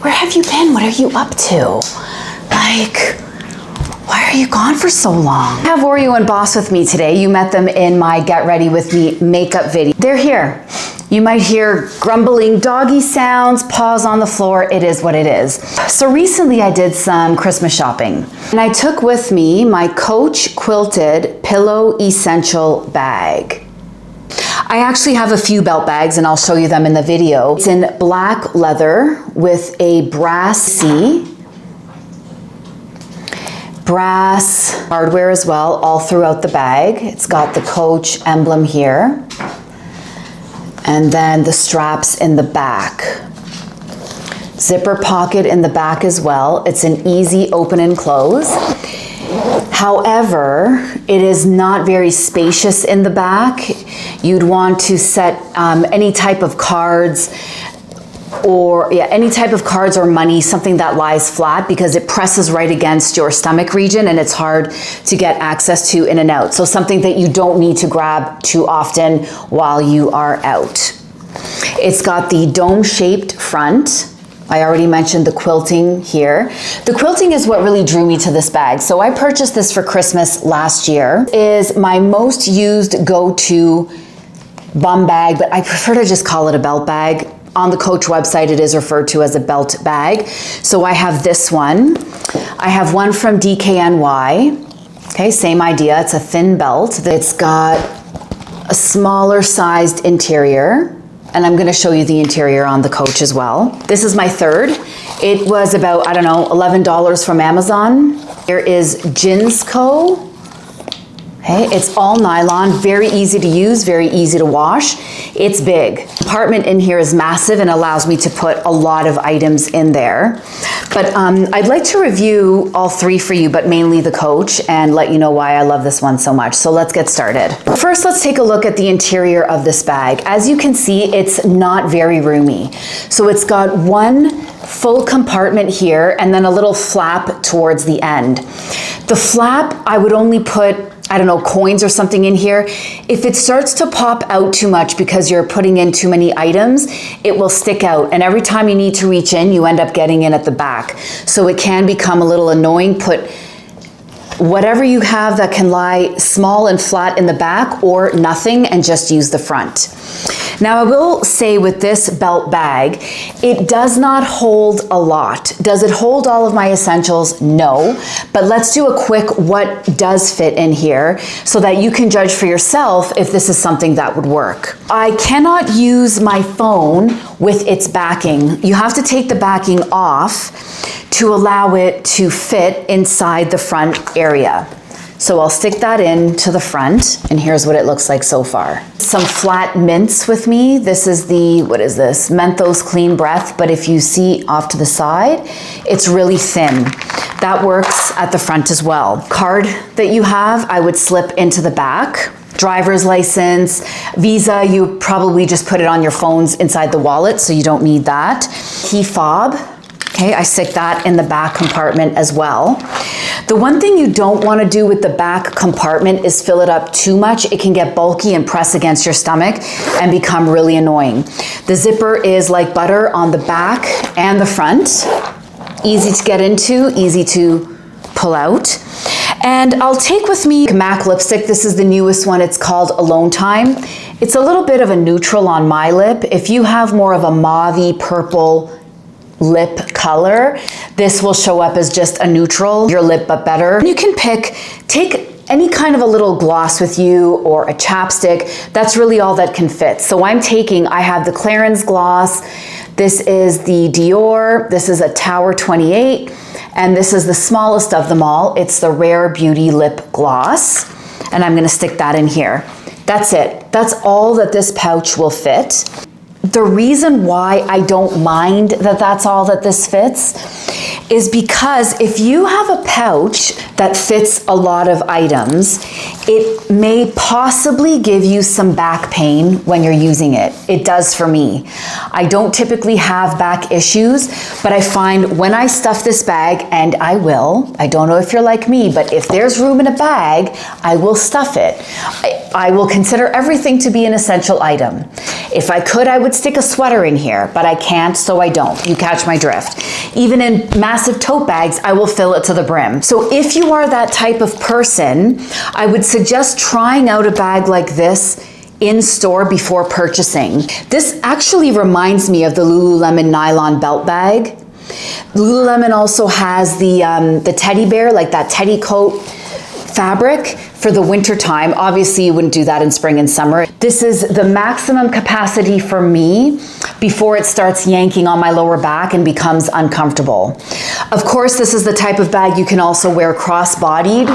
Where have you been? What are you up to? Like, why are you gone for so long? I have Oreo and Boss with me today. You met them in my Get Ready With Me makeup video. They're here. You might hear grumbling doggy sounds, paws on the floor. It is what it is. So recently I did some Christmas shopping and I took with me my Coach Quilted Pillow Essential Bag. I actually have a few belt bags and I'll show you them in the video. It's in black leather with a brass hardware as well, all throughout the bag. It's got the Coach emblem here. And then the straps in the back. Zipper pocket in the back as well. It's an easy open and close. However, it is not very spacious in the back. You'd want to set any type of cards or money, something that lies flat, because it presses right against your stomach region and it's hard to get access to in and out. So something that you don't need to grab too often while you are out. It's got the dome-shaped front. I already mentioned the quilting here. The quilting is what really drew me to this bag. So I purchased this for Christmas last year. It is my most used go-to bum bag, but I prefer to just call it a belt bag. On the Coach website, it is referred to as a belt bag. So I have this one. I have one from DKNY. Okay, same idea. It's a thin belt. It's got a smaller sized interior. And I'm gonna show you the interior on the Coach as well. This is my third. It was about, I don't know, $11 from Amazon. Here is Jinsco. Okay, it's all nylon, very easy to use, very easy to wash. It's big. The compartment in here is massive and allows me to put a lot of items in there. But I'd like to review all three for you, but mainly the Coach, and let you know why I love this one so much. So let's get started. First, let's take a look at the interior of this bag. As you can see, it's not very roomy. So it's got one full compartment here and then a little flap towards the end. The flap, I would only put, I don't know, coins or something in here. If it starts to pop out too much because you're putting in too many items, it will stick out. And every time you need to reach in, you end up getting in at the back. So it can become a little annoying. Put whatever you have that can lie small and flat in the back, or nothing, and just use the front. Now I will say with this belt bag, it does not hold a lot. Does it hold all of my essentials? No, but let's do a quick what does fit in here so that you can judge for yourself if this is something that would work. I cannot use my phone with its backing. You have to take the backing off to allow it to fit inside the front area. So I'll stick that in to the front, and here's what it looks like so far. Some flat mints with me. This is the, what is this? Menthos Clean Breath, but if you see off to the side, it's really thin. That works at the front as well. Card that you have, I would slip into the back. Driver's license, Visa, you probably just put it on your phones inside the wallet, so you don't need that. Key fob. Okay, I stick that in the back compartment as well. The one thing you don't want to do with the back compartment is fill it up too much. It can get bulky and press against your stomach and become really annoying. The zipper is like butter on the back and the front. Easy to get into, easy to pull out. And I'll take with me MAC lipstick. This is the newest one. It's called Alone Time. It's a little bit of a neutral on my lip. If you have more of a mauvey purple lip color, this will show up as just a neutral, your lip but better. You can take any kind of a little gloss with you or a chapstick. That's really all that can fit. So I have the Clarins gloss. This is the Dior. This is a Tower 28. And this is the smallest of them all. It's the Rare Beauty Lip Gloss. And I'm gonna stick that in here. That's it. That's all that this pouch will fit. The reason why I don't mind that that's all that this fits is because if you have a pouch that fits a lot of items, it may possibly give you some back pain when you're using it. It does for me. I don't typically have back issues, but I find when I stuff this bag, and I don't know if you're like me, but if there's room in a bag, I will stuff it. I will consider everything to be an essential item. If I could, I would could stick a sweater in here, but I can't, so I don't. You catch my drift. Even in massive tote bags, I will fill it to the brim. So if you are that type of person, I would suggest trying out a bag like this in store before purchasing. This actually reminds me of the Lululemon nylon belt bag. Lululemon also has the teddy bear, like that teddy coat fabric for the winter time. Obviously you wouldn't do that in spring and summer. This is the maximum capacity for me before it starts yanking on my lower back and becomes uncomfortable. Of course, this is the type of bag you can also wear cross-bodied.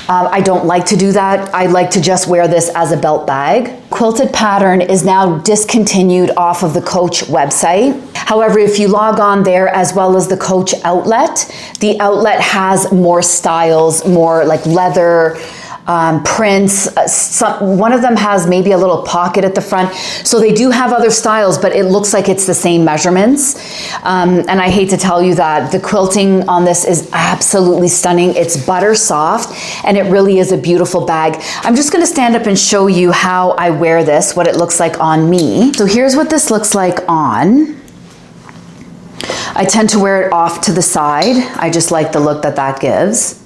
I don't like to do that. I like to just wear this as a belt bag. Quilted pattern is now discontinued off of the Coach website. However, if you log on there as well as the Coach outlet, the outlet has more styles, more like leather, prints. One of them has maybe a little pocket at the front. So they do have other styles, but it looks like it's the same measurements. And I hate to tell you that the quilting on this is absolutely stunning. It's butter soft and it really is a beautiful bag. I'm just gonna stand up and show you how I wear this, what it looks like on me. So here's what this looks like on. I tend to wear it off to the side. I just like the look that that gives.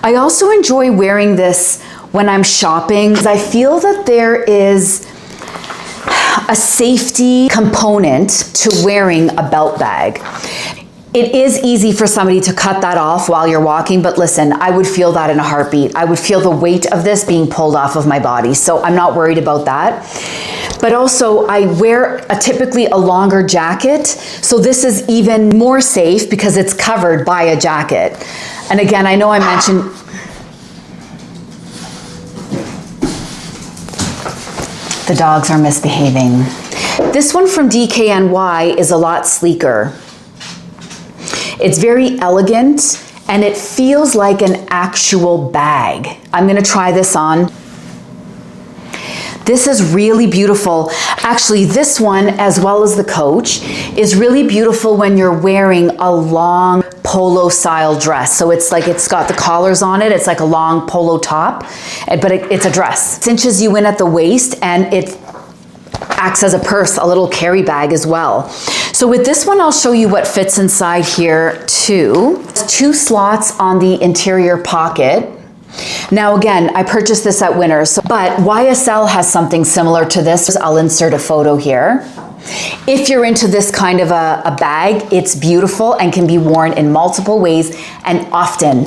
I also enjoy wearing this when I'm shopping because I feel that there is a safety component to wearing a belt bag. It is easy for somebody to cut that off while you're walking, but listen, I would feel that in a heartbeat. I would feel the weight of this being pulled off of my body, so I'm not worried about that. But also, I wear typically a longer jacket, so this is even more safe because it's covered by a jacket. And again, I know I mentioned, the dogs are misbehaving. This one from DKNY is a lot sleeker. It's very elegant and it feels like an actual bag. I'm gonna try this on. This is really beautiful. Actually, this one, as well as the Coach, is really beautiful when you're wearing a long polo style dress. So it's like, it's got the collars on it. It's like a long polo top, but it's a dress. It cinches you in at the waist and it acts as a purse, a little carry bag as well. So with this one, I'll show you what fits inside here too. 2 slots on the interior pocket. Now again, I purchased this at Winners, but YSL has something similar to this. I'll insert a photo here. If you're into this kind of a bag, it's beautiful and can be worn in multiple ways and often.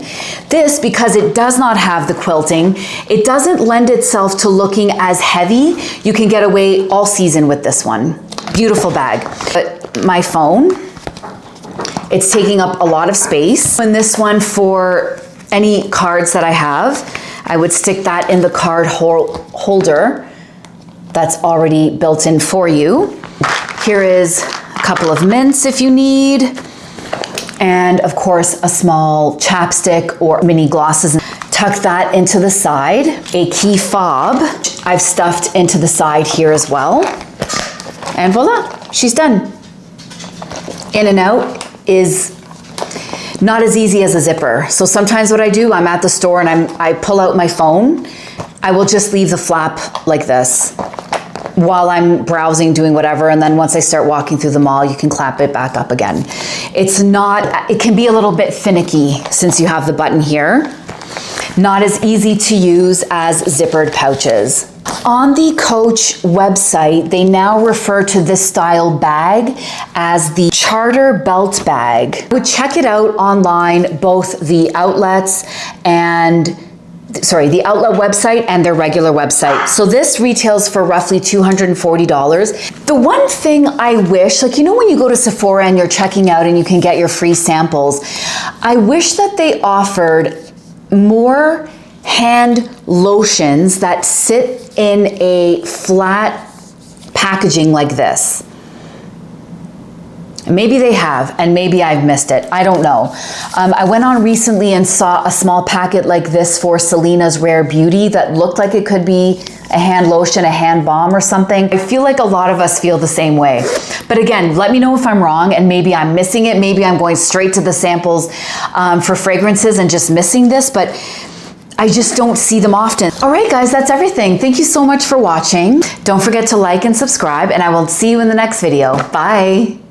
This, because it does not have the quilting, it doesn't lend itself to looking as heavy. You can get away all season with this one. Beautiful bag. But my phone, it's taking up a lot of space. And this one, for any cards that I have, I would stick that in the card holder that's already built in for you. Here is a couple of mints if you need, and of course a small chapstick or mini glosses. Tuck that into the side. A key fob I've stuffed into the side here as well. And voila, she's done. In and out is not as easy as a zipper. So sometimes what I do, I'm at the store and I pull out my phone. I will just leave the flap like this while I'm browsing, doing whatever, and then once I start walking through the mall, you can clap it back up again. It's not, it can be a little bit finicky since you have the button here. Not as easy to use as zippered pouches. On the Coach website, they now refer to this style bag as the Charter Belt Bag. I would check it out online, both the outlets and the outlet website and their regular website. So this retails for roughly $240. The one thing I wish, like, you know, when you go to Sephora and you're checking out and you can get your free samples, I wish that they offered more hand lotions that sit in a flat packaging like this. Maybe they have, and maybe I've missed it. I don't know. I went on recently and saw a small packet like this for Selena's Rare Beauty that looked like it could be a hand lotion, a hand balm or something. I feel like a lot of us feel the same way. But again, let me know if I'm wrong and maybe I'm missing it. Maybe I'm going straight to the samples for fragrances and just missing this. But I just don't see them often. All right, guys, that's everything. Thank you so much for watching. Don't forget to like and subscribe, and I will see you in the next video. Bye.